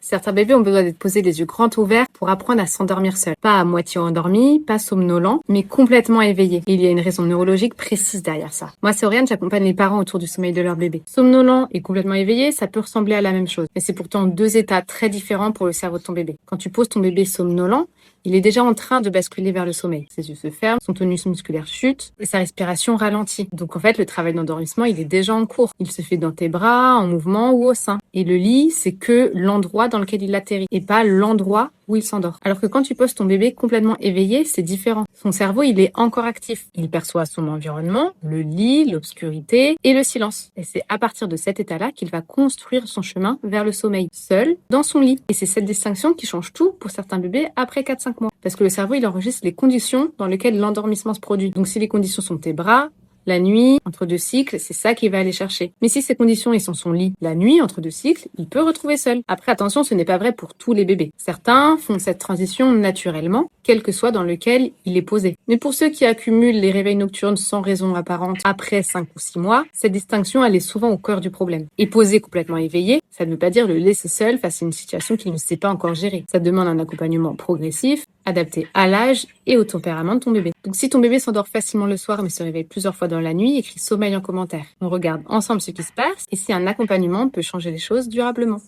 Certains bébés ont besoin d'être posés les yeux grands ouverts pour apprendre à s'endormir seuls. Pas à moitié endormi, pas somnolent, mais complètement éveillé. Et il y a une raison neurologique précise derrière ça. Moi, c'est Oriane, j'accompagne les parents autour du sommeil de leur bébé. Somnolent et complètement éveillé, ça peut ressembler à la même chose. Mais c'est pourtant deux états très différents pour le cerveau de ton bébé. Quand tu poses ton bébé somnolent, il est déjà en train de basculer vers le sommeil. Ses yeux se ferment, son tonus musculaire chute et sa respiration ralentit. Donc en fait, le travail d'endormissement, il est déjà en cours. Il se fait dans tes bras, en mouvement ou au sein. Et le lit, c'est que l'endroit dans lequel il atterrit et pas l'endroit où il s'endort. Alors que quand tu poses ton bébé complètement éveillé, c'est différent. Son cerveau, il est encore actif. Il perçoit son environnement, le lit, l'obscurité et le silence. Et c'est à partir de cet état-là qu'il va construire son chemin vers le sommeil, seul, dans son lit. Et c'est cette distinction qui change tout pour certains bébés après 4-5 mois. Parce que le cerveau, il enregistre les conditions dans lesquelles l'endormissement se produit. Donc si les conditions sont tes bras, la nuit, entre deux cycles, c'est ça qu'il va aller chercher. Mais si ces conditions ils sont son lit, la nuit, entre deux cycles, il peut retrouver seul. Après, attention, ce n'est pas vrai pour tous les bébés. Certains font cette transition naturellement, quel que soit dans lequel il est posé. Mais pour ceux qui accumulent les réveils nocturnes sans raison apparente après 5 ou 6 mois, cette distinction, elle est souvent au cœur du problème. Et posé complètement éveillé, ça ne veut pas dire le laisser seul face à une situation qu'il ne sait pas encore gérer. Ça demande un accompagnement progressif, adapté à l'âge et au tempérament de ton bébé. Donc si ton bébé s'endort facilement le soir mais se réveille plusieurs fois dans la nuit, écris sommeil en commentaire. On regarde ensemble ce qui se passe et si un accompagnement peut changer les choses durablement.